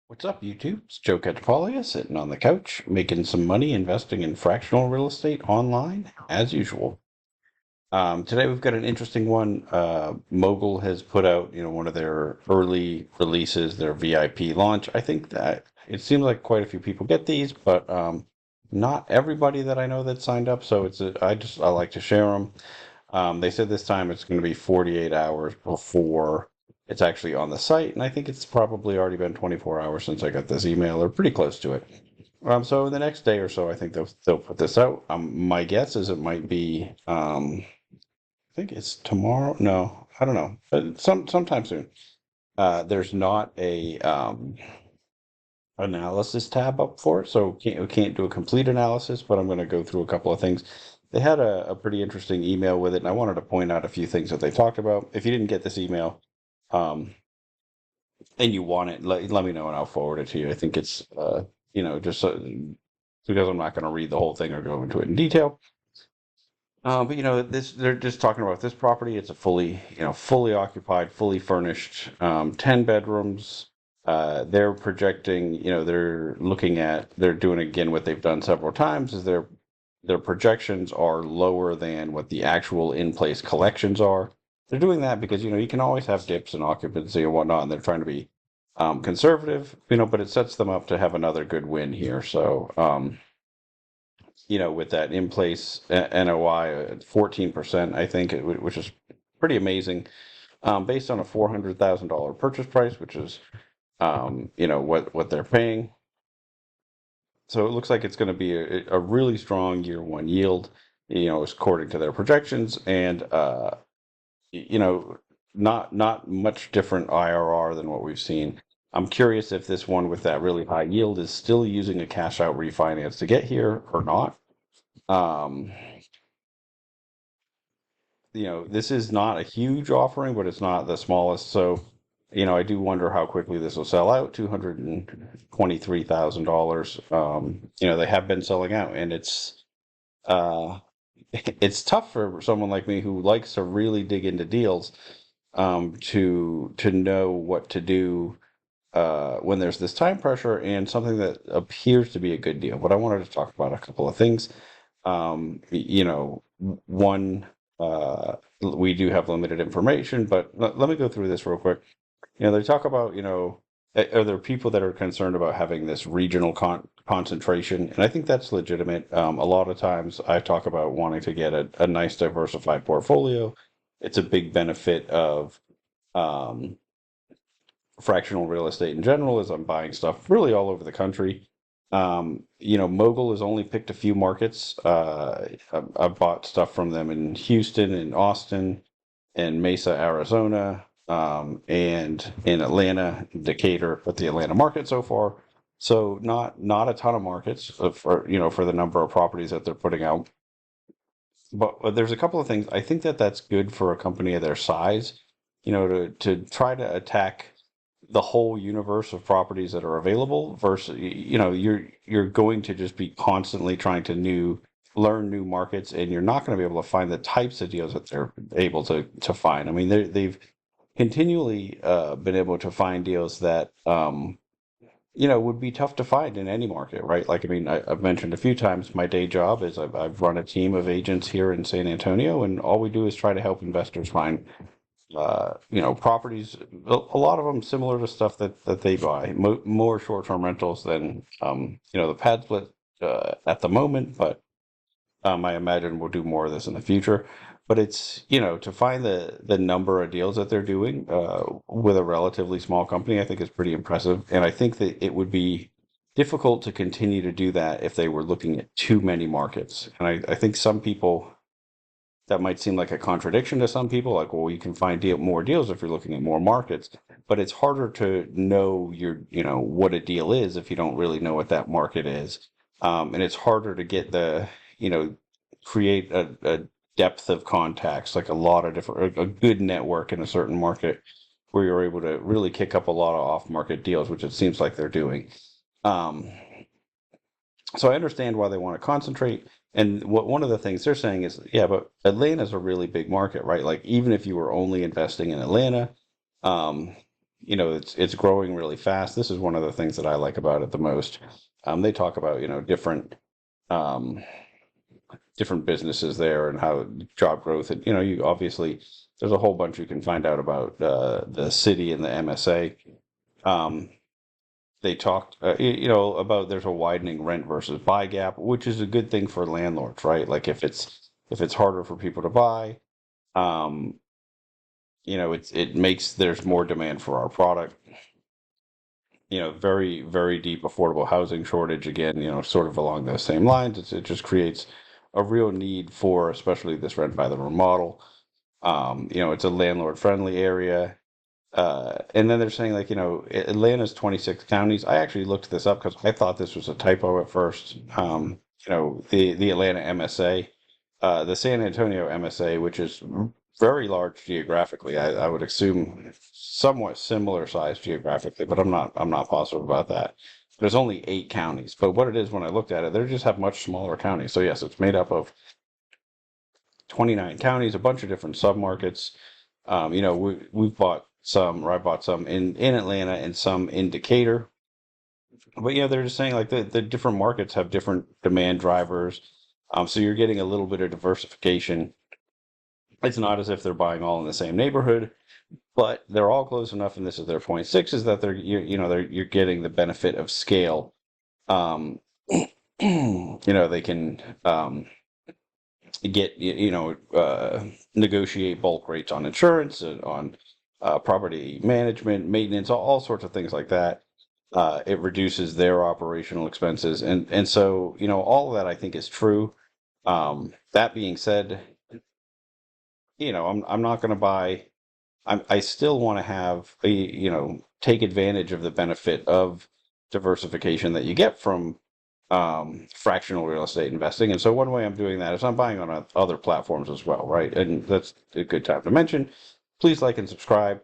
What's up, YouTube? It's Joe Catapaglia sitting on the couch, making some money investing in fractional real estate online, as usual. Today we've got an interesting one. Mogul has put out, one of their early releases, their VIP launch. I think that it seems like quite a few people get these, but not everybody that I know that signed up. So I like to share them. They said this time it's going to be 48 hours before it's actually on the site, and I think it's probably already been 24 hours since I got this email, or pretty close to it. So the next day or so, I think they'll put this out. My guess is it might be, I think it's tomorrow. No, I don't know, but sometime soon. There's not a analysis tab up for it, so we can't do a complete analysis, but I'm going to go through a couple of things. They had a pretty interesting email with it, and I wanted to point out a few things that they talked about. If you didn't get this email, um, and you want it, let me know and I'll forward it to you. I think it's, just because I'm not going to read the whole thing or go into it in detail. But this they're just talking about this property. It's a fully occupied, fully furnished, 10 bedrooms. They're projecting, they're doing again what they've done several times is their projections are lower than what the actual in-place collections are. They're doing that because, you can always have dips in occupancy and whatnot, and they're trying to be conservative, but it sets them up to have another good win here. So, with that in place NOI at 14%, I think, which is pretty amazing, based on a $400,000 purchase price, which is, what they're paying. So it looks like it's going to be a really strong year one yield, according to their projections, and you know, not much different IRR than what we've seen. I'm curious if this one with that really high yield is still using a cash out refinance to get here or not. Um, this is not a huge offering, but it's not the smallest. So, I do wonder how quickly this will sell out. $223,000. They have been selling out, and uh, it's tough for someone like me who likes to really dig into deals, to know what to do when there's this time pressure and something that appears to be a good deal. But I wanted to talk about a couple of things. One, we do have limited information, but let me go through this real quick. They talk about, are there people that are concerned about having this regional concentration? And I think that's legitimate. A lot of times I talk about wanting to get a nice diversified portfolio. It's a big benefit of um, fractional real estate in general is I'm buying stuff really all over the country. Mogul has only picked a few markets. I've bought stuff from them in Houston and Austin and Mesa, Arizona, and in Atlanta, Decatur, but the Atlanta market so far. So not a ton of markets for the number of properties that they're putting out. But there's a couple of things. I think that that's good for a company of their size, to try to attack the whole universe of properties that are available versus, you're going to just be constantly trying to learn new markets, and you're not going to be able to find the types of deals that they're able to find. I mean, they've continually been able to find deals that would be tough to find in any market, right? Like, I mean, I've mentioned a few times my day job is I've run a team of agents here in San Antonio, and all we do is try to help investors find properties, a lot of them similar to stuff that they buy, more short-term rentals than, the Padsplit at the moment, but I imagine we'll do more of this in the future. But it's, to find the number of deals that they're doing with a relatively small company, I think is pretty impressive. And I think that it would be difficult to continue to do that if they were looking at too many markets. And I think some people, that might seem like a contradiction to some people, like, well, you can find more deals if you're looking at more markets, but it's harder to know what a deal is if you don't really know what that market is. And it's harder to get create a depth of contacts, like a lot of different, a good network in a certain market where you're able to really kick up a lot of off-market deals, which it seems like they're doing. Um, so I understand why they want to concentrate. And one of the things they're saying is, yeah, but Atlanta's a really big market, right? Like, even if you were only investing in Atlanta, um, it's growing really fast. This is one of the things that I like about it the most. They talk about um, different businesses there and how job growth. And you obviously there's a whole bunch you can find out about the city and the MSA. Um, they talked, about there's a widening rent versus buy gap, which is a good thing for landlords, right? Like if it's harder for people to buy, um, it makes there's more demand for our product. Very, very deep affordable housing shortage again, sort of along those same lines. It just creates a real need for, especially this rent by the remodel. It's a landlord friendly area. And then they're saying like, Atlanta's 26 counties. I actually looked this up because I thought this was a typo at first. The Atlanta MSA, the San Antonio MSA, which is very large geographically. I would assume somewhat similar size geographically, but I'm not positive about that. There's only 8 counties, but what it is when I looked at it, they just have much smaller counties. So yes, it's made up of 29 counties, a bunch of different submarkets. We've bought some, or I bought some in Atlanta and some in Decatur. But they're just saying like the different markets have different demand drivers. So you're getting a little bit of diversification. It's not as if they're buying all in the same neighborhood, but they're all close enough. And this is their point six, is that you're getting the benefit of scale. Um, they can get negotiate bulk rates on insurance and on property management, maintenance, all sorts of things like that. It reduces their operational expenses, and so all of that I think is true. That being said, I'm not going to buy. I still want to have take advantage of the benefit of diversification that you get from fractional real estate investing. And so one way I'm doing that is I'm buying on other platforms as well, right? And that's a good time to mention. Please like and subscribe.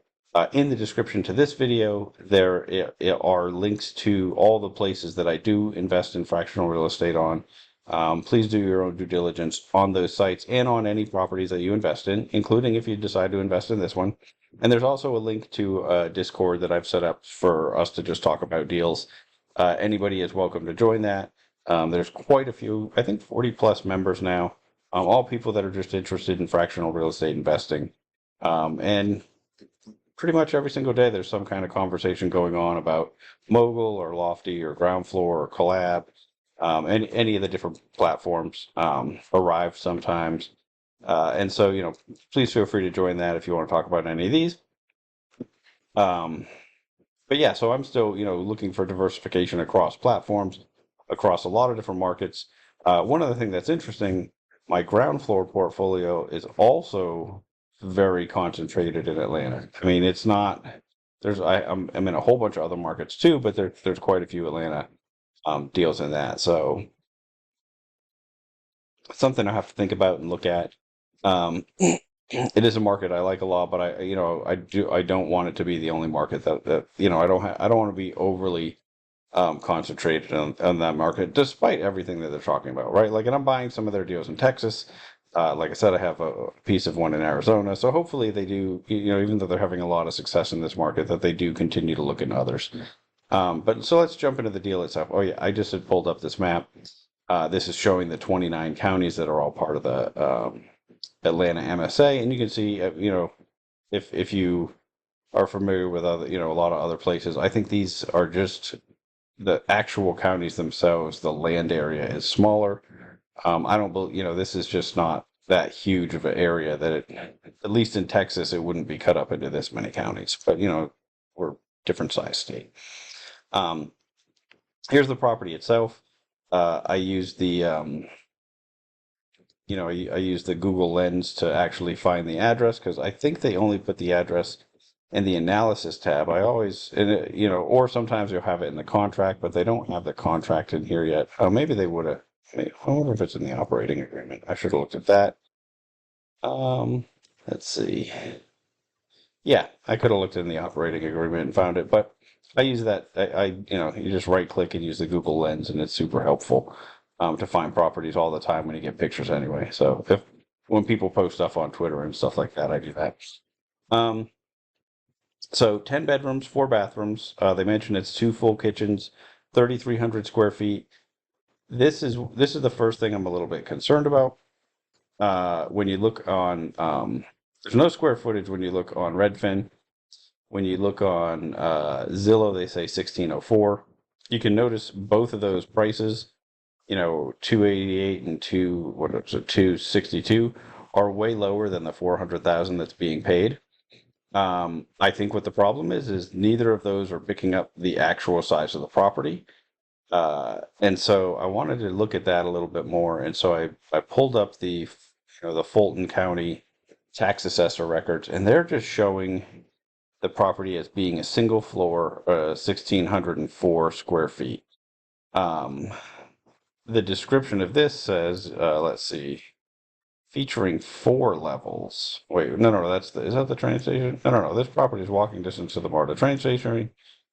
In the description to this video, there are links to all the places that I do invest in fractional real estate on. Please do your own due diligence on those sites and on any properties that you invest in, including if you decide to invest in this one. And there's also a link to Discord that I've set up for us to just talk about deals. Anybody is welcome to join that. There's quite a few, I think 40 plus members now, all people that are just interested in fractional real estate investing. And pretty much every single day there's some kind of conversation going on about Mogul or Lofty or Ground Floor or Collab. Any of the different platforms arrive sometimes. And so, please feel free to join that if you want to talk about any of these. But yeah, so I'm still, looking for diversification across platforms, across a lot of different markets. One other thing that's interesting, my ground floor portfolio is also very concentrated in Atlanta. I mean, it's not. I'm in a whole bunch of other markets too, but there's quite a few Atlanta deals in that. So something I have to think about and look at. It is a market I like a lot, but I don't want it to be the only market that I don't want to be overly concentrated on that market, despite everything that they're talking about, right? Like, and I'm buying some of their deals in Texas. Like I said, I have a piece of one in Arizona, so hopefully they do. Even though they're having a lot of success in this market, that they do continue to look into others. But so let's jump into the deal itself. Oh yeah, I just had pulled up this map. This is showing the 29 counties that are all part of the Atlanta MSA, and you can see, if you are familiar with other, a lot of other places, I think these are just the actual counties themselves. The land area is smaller. I don't believe, this is just not that huge of an area that at least in Texas, it wouldn't be cut up into this many counties, but we're different size state. Here's the property itself. I use the, I use the Google Lens to actually find the address, because I think they only put the address in the analysis tab. I always, or sometimes you'll have it in the contract, but they don't have the contract in here yet. Oh, maybe they would have. I wonder if it's in the operating agreement. I should have looked at that. Let's see. Yeah, I could have looked in the operating agreement and found it, but I use that. You just right click and use the Google Lens, and it's super helpful to find properties all the time when you get pictures anyway. So when people post stuff on Twitter and stuff like that, I do that. So 10 bedrooms, 4 bathrooms. They mentioned it's 2 full kitchens, 3,300 square feet. This is the first thing I'm a little bit concerned about. When you look on, there's no square footage when you look on Redfin. When you look on Zillow, they say 1604. You can notice both of those prices, 288 and 262 are way lower than the 400,000 that's being paid. I think what the problem is neither of those are picking up the actual size of the property. And so I wanted to look at that a little bit more. And so I pulled up the Fulton County tax assessor records, and they're just showing the property as being a single floor, 1,604 square feet. Um, the description of this says, let's see, featuring 4 levels. Wait, no, is that the train station? No. This property is walking distance to the MARTA train station,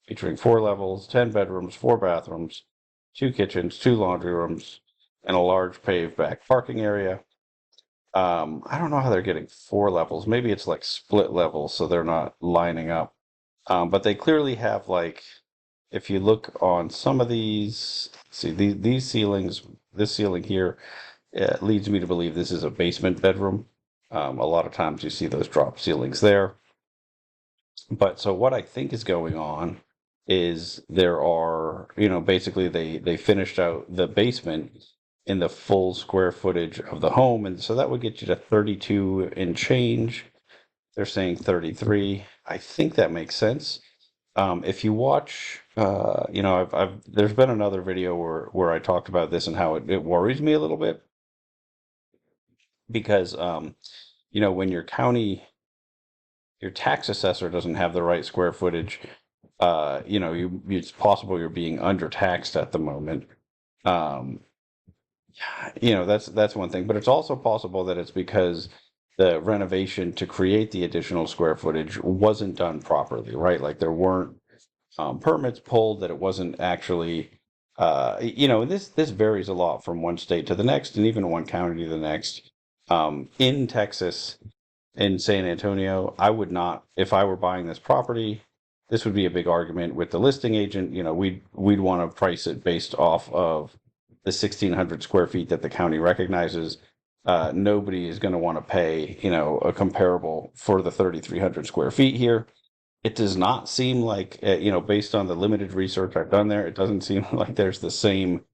featuring 4 levels, 10 bedrooms, 4 bathrooms, 2 kitchens, 2 laundry rooms, and a large paved back parking area. I don't know how they're getting 4 levels. Maybe it's like split levels, so they're not lining up. But they clearly have, like, if you look on some of these, see these ceilings, this ceiling here, it leads me to believe this is a basement bedroom. A lot of times you see those drop ceilings there. But so what I think is going on is there are, basically they finished out the basement in the full square footage of the home, and so that would get you to 32 and change. They're saying 33. I think that makes sense. If you watch, there's been another video where I talked about this and how it worries me a little bit because, when your tax assessor doesn't have the right square footage, it's possible you're being undertaxed at the moment. Um, that's one thing, but it's also possible that it's because the renovation to create the additional square footage wasn't done properly, right? Like there weren't permits pulled, that it wasn't actually, this varies a lot from one state to the next, and even one county to the next. In Texas, in San Antonio, I would not, if I were buying this property, this would be a big argument with the listing agent. We'd want to price it based off of the 1,600 square feet that the county recognizes. Nobody is going to want to pay, a comparable for the 3,300 square feet here. It does not seem like, based on the limited research I've done there, it doesn't seem like there's the same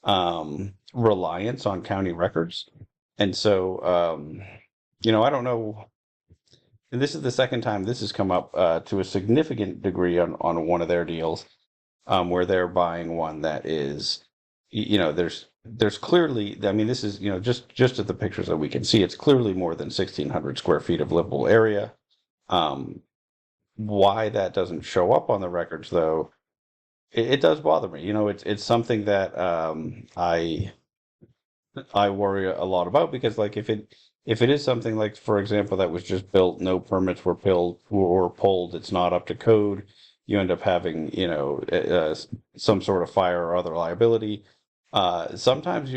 reliance on county records. And so, I don't know. And this is the second time this has come up to a significant degree on one of their deals, where they're buying one that is, there's clearly, I mean, this is, just at the pictures that we can see, it's clearly more than 1,600 square feet of livable area. Um, why that doesn't show up on the records, though, it does bother me. It's something that I worry a lot about, because, like, if it is something like, for example, that was just built, no permits were pulled, it's not up to code, you end up having, some sort of fire or other liability. Sometimes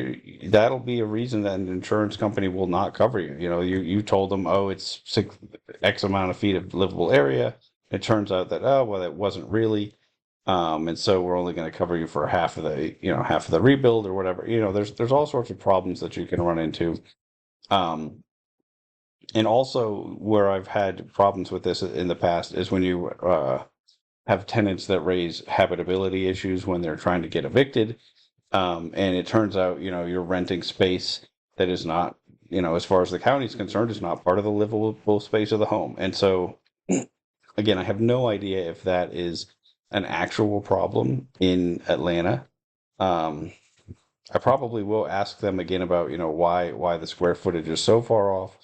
that'll be a reason that an insurance company will not cover you. You told them, oh, it's X amount of feet of livable area. It turns out that, oh, well, it wasn't really. And so we're only going to cover you for half of the rebuild or whatever. There's all sorts of problems that you can run into. Um, and also, where I've had problems with this in the past is when you have tenants that raise habitability issues when they're trying to get evicted. And it turns out, you're renting space that is not, as far as the county is concerned, is not part of the livable space of the home. And so, again, I have no idea if that is an actual problem in Atlanta. Um, I probably will ask them again about, why the square footage is so far off.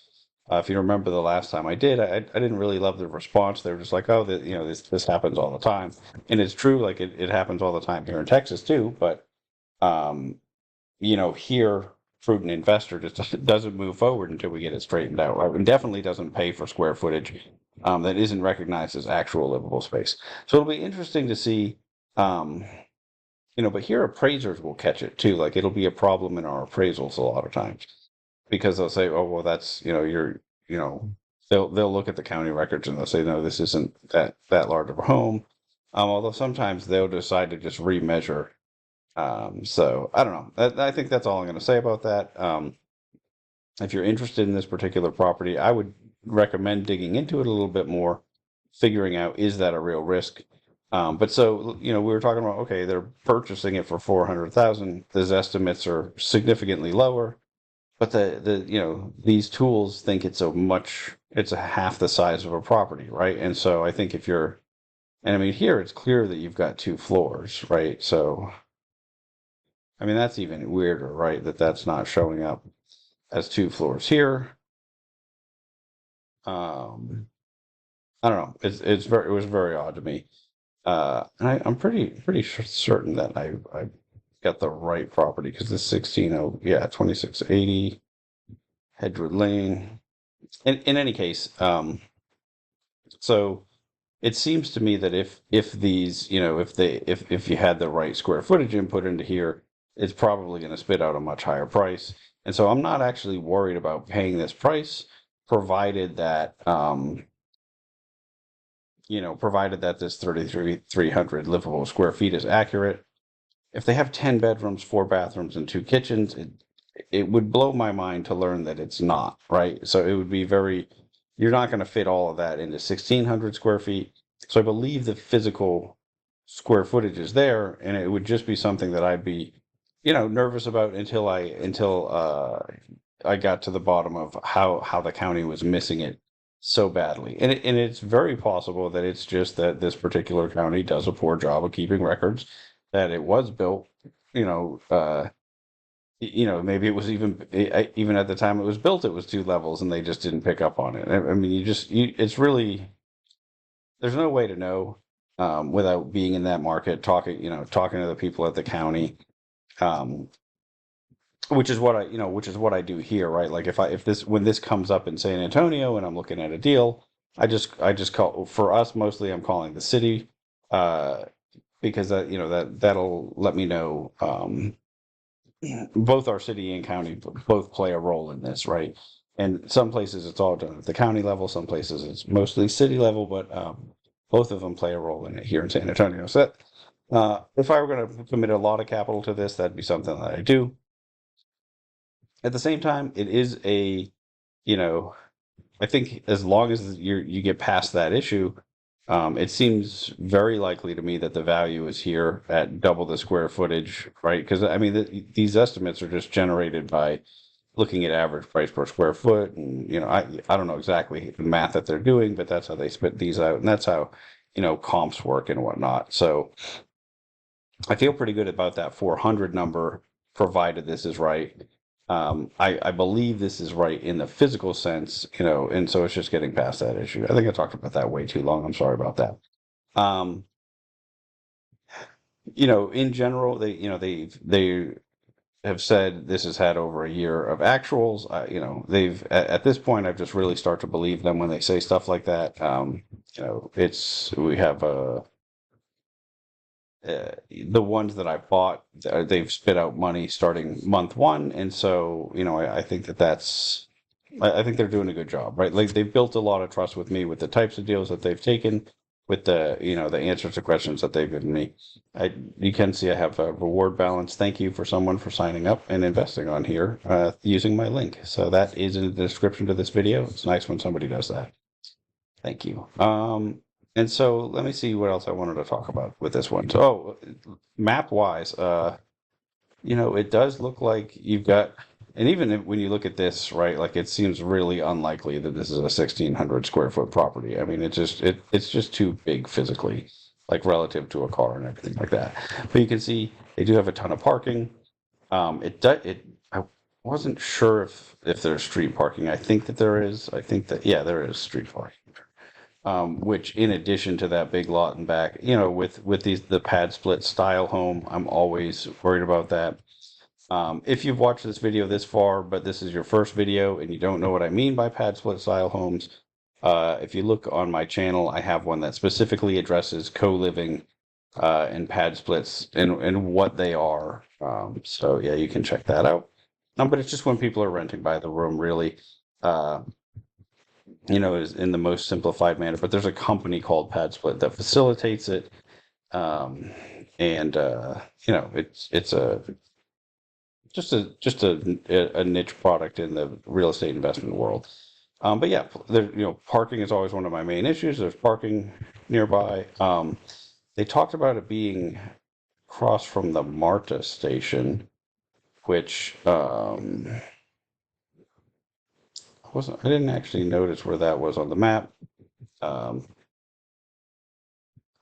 If you remember the last time I did, I didn't really love the response. They were just like, oh, this happens all the time. And it's true, like it happens all the time here in Texas too. But, um, here, prudent investor just doesn't move forward until we get it straightened out, right? And definitely doesn't pay for square footage that isn't recognized as actual livable space. So it'll be interesting to see. Um, but here appraisers will catch it too. Like it'll be a problem in our appraisals a lot of times, because they'll say, "Oh, well, that's you're you know they'll look at the county records and they'll say, no, this isn't that large of a home. Although sometimes they'll decide to just remeasure. So I don't know. I think that's all I'm going to say about that. If you're interested in this particular property, I would recommend digging into it a little bit more, figuring out, is that a real risk? But so, we were talking about, okay, they're purchasing it for 400,000. Those estimates are significantly lower, but these tools think it's a half the size of a property, right? And so I think and I mean, here it's clear that you've got 2 floors, right? So, I mean, that's even weirder, right? That's not showing up as 2 floors here. Um, I don't know. It was very odd to me. And I'm pretty certain that I got the right property, because this 2680 Hedgewood Lane. In any case, so it seems to me that if these, if you had the right square footage input into here, it's probably going to spit out a much higher price. And so I'm not actually worried about paying this price, provided that this 3,300 livable square feet is accurate. If they have 10 bedrooms, 4 bathrooms, and 2 kitchens, it would blow my mind to learn that it's not, right? So it would be you're not going to fit all of that into 1,600 square feet. So I believe the physical square footage is there, and it would just be something that I'd be, nervous about until I got to the bottom of how the county was missing it so badly. And it's very possible that it's just that this particular county does a poor job of keeping records, that it was built, maybe it was even at the time it was built, it was 2 levels and they just didn't pick up on it. I mean, it's really, there's no way to know, without being in that market, talking to the people at the county, um, which is what I do here, right? Like when this comes up in San Antonio and I'm looking at a deal, I just call, for us mostly, I'm calling the city, uh, because that'll let me know. Both our city and county both play a role in this, right? And some places it's all done at the county level, some places it's mostly city level, but both of them play a role in it here in San Antonio. So if I were going to commit a lot of capital to this, that'd be something that I do. At the same time, it is I think as long as you get past that issue, it seems very likely to me that the value is here at double the square footage, right? Because I mean, these estimates are just generated by looking at average price per square foot, and I don't know exactly the math that they're doing, but that's how they spit these out, and that's how comps work and whatnot. So I feel pretty good about that 400 number, provided this is right. I believe this is right in the physical sense, and so it's just getting past that issue. I think I talked about that way too long. I'm sorry about that. Um, in general, they have said this has had over a year of actuals. They've at this point, I've just really start to believe them when they say stuff like that. We have the ones that I bought, they've spit out money starting month 1, and so I think I think they're doing a good job, right? Like, they've built a lot of trust with me with the types of deals that they've taken, with the answers to questions that they've given me. You can see I have a reward balance. Thank you for someone for signing up and investing on here, using my link. So that is in the description to this video. It's nice when somebody does that. Thank you. And so let me see what else I wanted to talk about with this one. So, map wise, it does look like you've got, and even when you look at this, right, like, it seems really unlikely that this is a 1,600 square foot property. I mean, it's just too big physically, like, relative to a car and everything like that. But you can see they do have a ton of parking. I wasn't sure if there's street parking. I think that there is. I think that, yeah, there is street parking. Which, in addition to that big lot in back, with the pad split style home, I'm always worried about that. If you've watched this video this far, but this is your first video and you don't know what I mean by pad split style homes, if you look on my channel, I have one that specifically addresses co-living and pad splits and what they are. So yeah, you can check that out. But it's just when people are renting by the room, really. is in the most simplified manner. But there's a company called Padsplit that facilitates it, um, and it's a just a niche product in the real estate investment world. But yeah, parking is always one of my main issues. There's parking nearby. They talked about it being across from the Marta station, which I didn't actually notice where that was on the map. Um,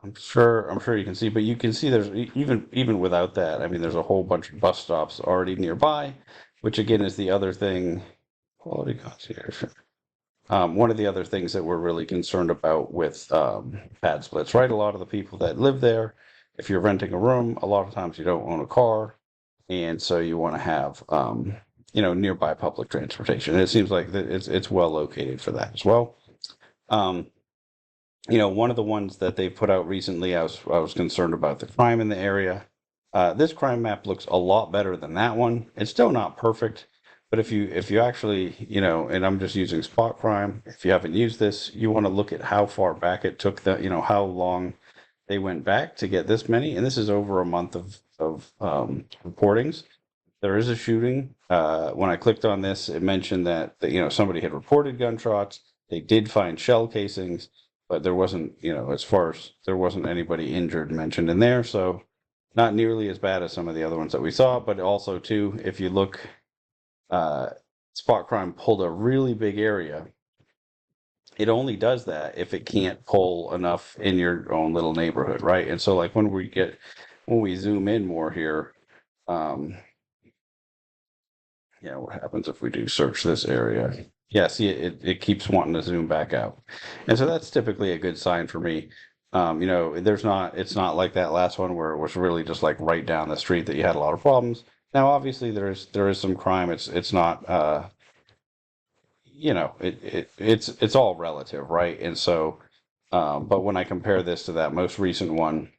I'm sure you can see, but you can see there's even without that. I mean, there's a whole bunch of bus stops already nearby, which again is the other thing. Quality concierge. One of the other things that we're really concerned about with pad splits, right? A lot of the people that live there, if you're renting a room, a lot of times you don't own a car, and so you want to have nearby public transportation. And it seems like that it's well located for that as well. Um, one of the ones that they put out recently, I was concerned about the crime in the area. This crime map looks a lot better than that one. It's still not perfect, but if you actually, and I'm just using spot crime. If you haven't used this, you want to look at how far back it took how long they went back to get this many, and this is over a month of reportings. There is a shooting. When I clicked on this, it mentioned that somebody had reported gunshots. They did find shell casings, but there wasn't, as far as there wasn't anybody injured mentioned in there. So not nearly as bad as some of the other ones that we saw. But also too, if you look, uh, spot crime pulled a really big area. It only does that if it can't pull enough in your own little neighborhood, right? And so like when we zoom in more here, um, yeah, what happens if we do search this area? Yeah, see, it keeps wanting to zoom back out. And so that's typically a good sign for me. It's not like that last one where it was really just like right down the street that you had a lot of problems. Now, obviously, there is some crime. It's not, it's all relative, right? And so, but when I compare this to that most recent one,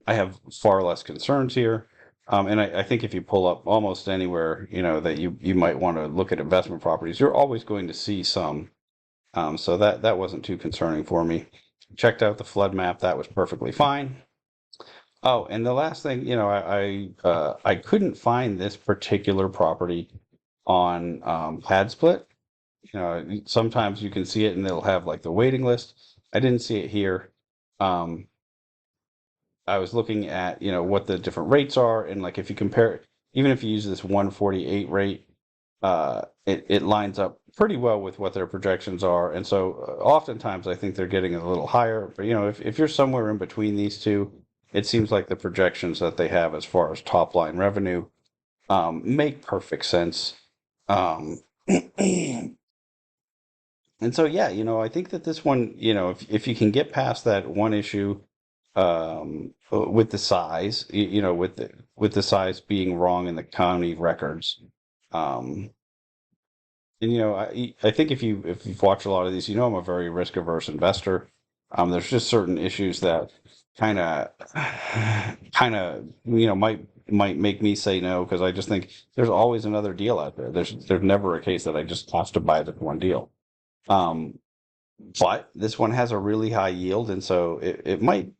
I have far less concerns here. And I think if you pull up almost anywhere, that you might want to look at investment properties, you're always going to see some. So that wasn't too concerning for me. Checked out the flood map. That was perfectly fine. Oh, and the last thing, I couldn't find this particular property on Padsplit. Sometimes you can see it and it'll have like the waiting list. I didn't see it here. Um, I was looking at, what the different rates are, and like if you compare, even if you use this 148 rate, it lines up pretty well with what their projections are. And so oftentimes I think they're getting a little higher. But if you're somewhere in between these two, it seems like the projections that they have as far as top line revenue make perfect sense. Um, And so, yeah, I think that this one, if you can get past that one issue, with the size, with the size being wrong in the county records, um, and I think if you've watched a lot of these, I'm a very risk averse investor. There's just certain issues that kind of, kind of, might make me say no because I just think there's always another deal out there. There's never a case that I just have to buy the one deal. Um, but this one has a really high yield, and so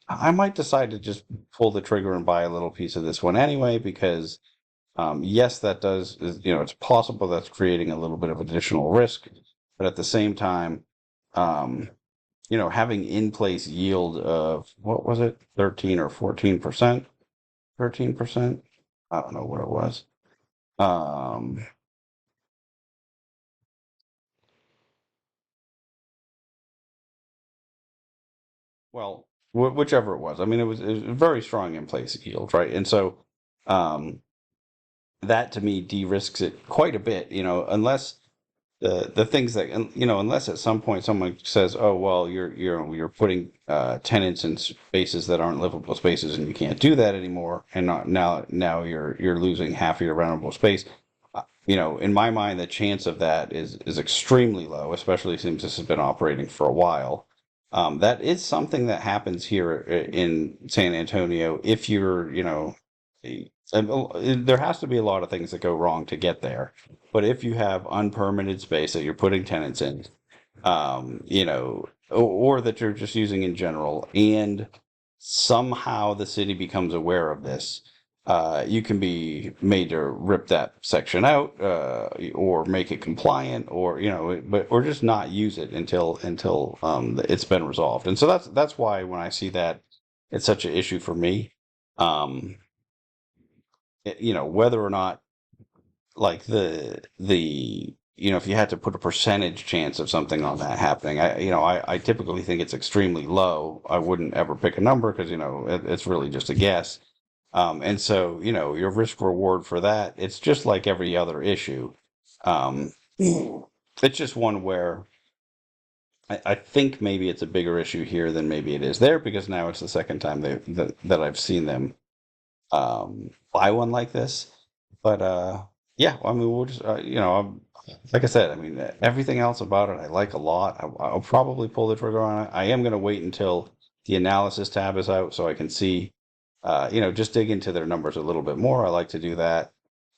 I might decide to just pull the trigger and buy a little piece of this one anyway, because yes, it's possible that's creating a little bit of additional risk, but at the same time, um, having in place yield of what was it, 13 or 14%, 13%? I don't know what it was. Um, well, whichever it was. I mean, it was a very strong in place yield, right? And so, um, that to me de-risks it quite a bit, unless the things that, unless at some point someone says, oh well, you're putting tenants in spaces that aren't livable spaces and you can't do that anymore, and not now you're losing half of your rentable space. In my mind the chance of that is extremely low, especially since this has been operating for a while. That is something that happens here in San Antonio. If you're, there has to be a lot of things that go wrong to get there. But if you have unpermitted space that you're putting tenants in, or that you're just using in general, and somehow the city becomes aware of this, you can be made to rip that section out, or make it compliant, or or just not use it until it's been resolved. And so that's why when I see that, it's such an issue for me. Um, whether or not, like, if you had to put a percentage chance of something on that happening, I typically think it's extremely low. I wouldn't ever pick a number because it's really just a guess. And so, your risk reward for that, it's just like every other issue. Um, it's just one where I think maybe it's a bigger issue here than maybe it is there, because now it's the second time that I've seen them buy one like this. But yeah, I mean, we'll just like I said, I mean, everything else about it I like a lot. I'll probably pull the trigger on it. I am going to wait until the analysis tab is out so I can see, just dig into their numbers a little bit more. I like to do that.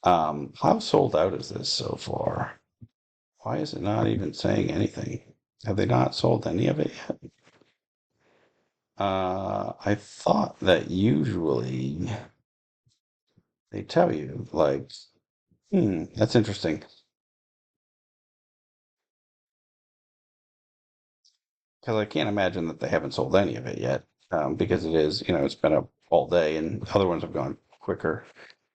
How sold out is this so far? Why is it not even saying anything? Have they not sold any of it yet? I thought that usually they tell you, like, that's interesting. Because I can't imagine that they haven't sold any of it yet, because it is, it's been up all day, and other ones have gone quicker.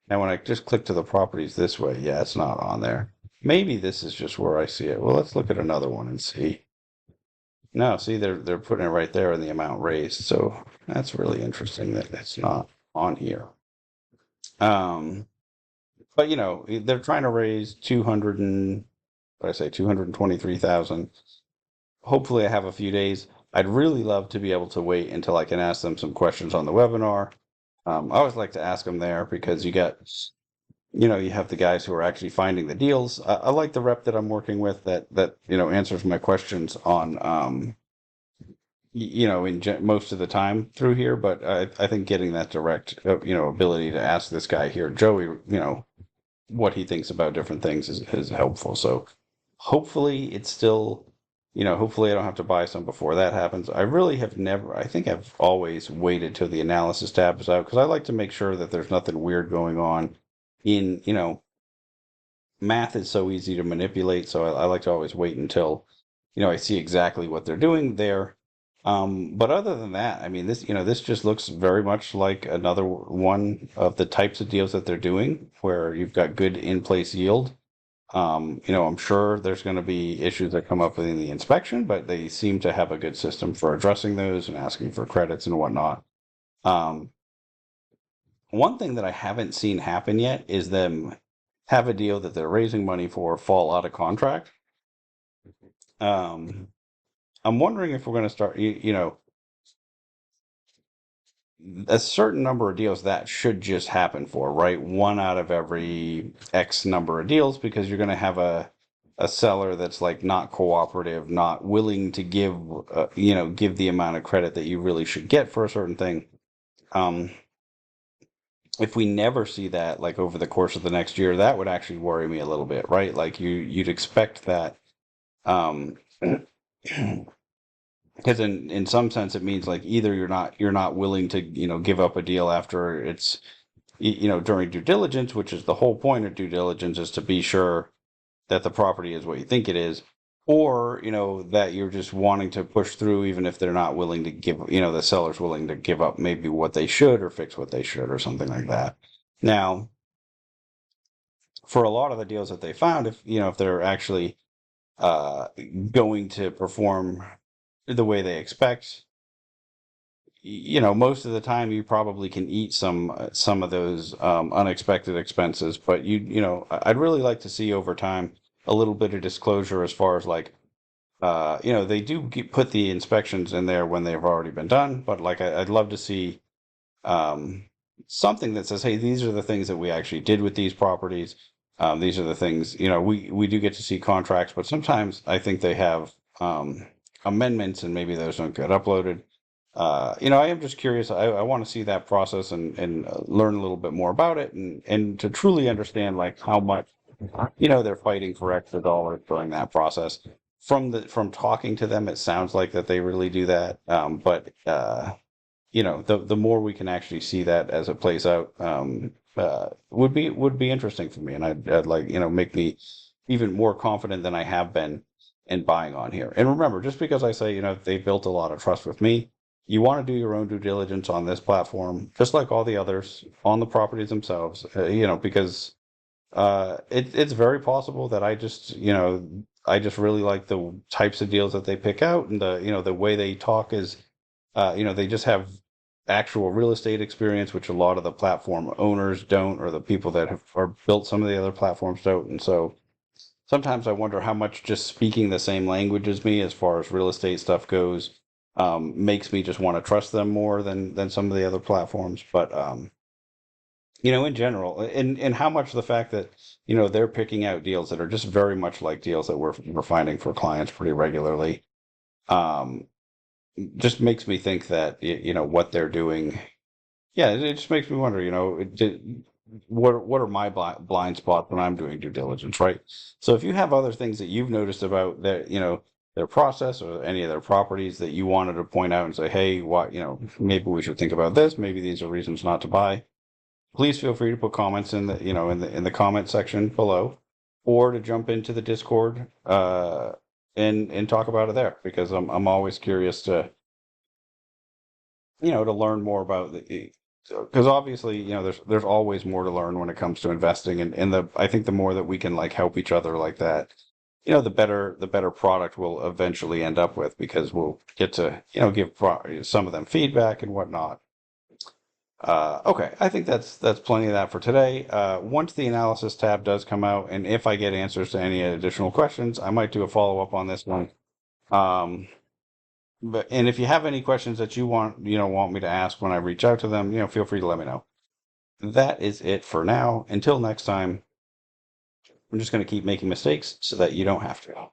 Now, when I just click to the properties this way, yeah, it's not on there. Maybe this is just where I see it. Well, let's look at another one and see. No, see, they're putting it right there in the amount raised. So that's really interesting that it's not on here. Um, but they're trying to raise 200 and what I say 223,000. Hopefully I have a few days. I'd really love to be able to wait until I can ask them some questions on the webinar. I always like to ask them there because you have the guys who are actually finding the deals. I like the rep that I'm working with that answers my questions on, most of the time through here. But I think getting that direct, ability to ask this guy here, Joey, what he thinks about different things is helpful. So hopefully it's still, hopefully I don't have to buy some before that happens. I really have never, I think I've always waited till the analysis tab is out because I like to make sure that there's nothing weird going on in, math is so easy to manipulate. So I like to always wait until, I see exactly what they're doing there. But other than that, I mean, this just looks very much like another one of the types of deals that they're doing where you've got good in-place yield. I'm sure there's going to be issues that come up within the inspection, but they seem to have a good system for addressing those and asking for credits and whatnot. Um, one thing that I haven't seen happen yet is them have a deal that they're raising money for fall out of contract. Um, I'm wondering if we're going to start, a certain number of deals that should just happen for, right? One out of every X number of deals, because you're going to have a seller that's like not cooperative, not willing to give the amount of credit that you really should get for a certain thing. Um, if we never see that, like over the course of the next year, that would actually worry me a little bit, right? Like you'd expect that. Um, because in some sense it means like either you're not willing to give up a deal after it's during due diligence, which is the whole point of due diligence, is to be sure that the property is what you think it is, or that you're just wanting to push through even if they're not willing to give, the seller's willing to give up maybe what they should or fix what they should or something like that. Now, for a lot of the deals that they found, if they're actually uh, going to perform the way they expect, most of the time you probably can eat some of those unexpected expenses. But I'd really like to see over time a little bit of disclosure as far as like, they do put the inspections in there when they've already been done. But like, I'd love to see um, something that says, hey, these are the things that we actually did with these properties. These are the things, we do get to see contracts, but sometimes I think they have amendments and maybe those don't get uploaded. I am just curious. I want to see that process and learn a little bit more about it and to truly understand like how much, they're fighting for extra dollars during that process from talking to them, it sounds like that they really do that. But the more we can actually see that as it plays out, would be interesting for me, and I'd like make me even more confident than I have been in buying on here. And remember, just because I say they built a lot of trust with me, you want to do your own due diligence on this platform, just like all the others on the properties themselves. Because it's very possible that I just really like the types of deals that they pick out, and the way they talk is, they just have actual real estate experience, which a lot of the platform owners don't, or the people that have or built some of the other platforms don't. And so sometimes I wonder how much just speaking the same language as me, as far as real estate stuff goes, makes me just want to trust them more than some of the other platforms. But in general, and how much the fact that they're picking out deals that are just very much like deals that we're finding for clients pretty regularly, um, just makes me think that what they're doing. Yeah, it just makes me wonder. What are my blind spots when I'm doing due diligence, right? So if you have other things that you've noticed about their process or any of their properties that you wanted to point out and say, hey, what maybe we should think about this. Maybe these are reasons not to buy. Please feel free to put comments in the comment section below, or to jump into the Discord, and talk about it there, because I'm always curious to learn more about because obviously there's always more to learn when it comes to investing, and I think the more that we can like help each other like that, the better product we'll eventually end up with, because we'll get to give some of them feedback and whatnot. Okay, I think that's plenty of that for today. Once the analysis tab does come out, and if I get answers to any additional questions, I might do a follow up on this one. Um, and if you have any questions that you want me to ask when I reach out to them, feel free to let me know. That is it for now. Until next time, I'm just going to keep making mistakes so that you don't have to.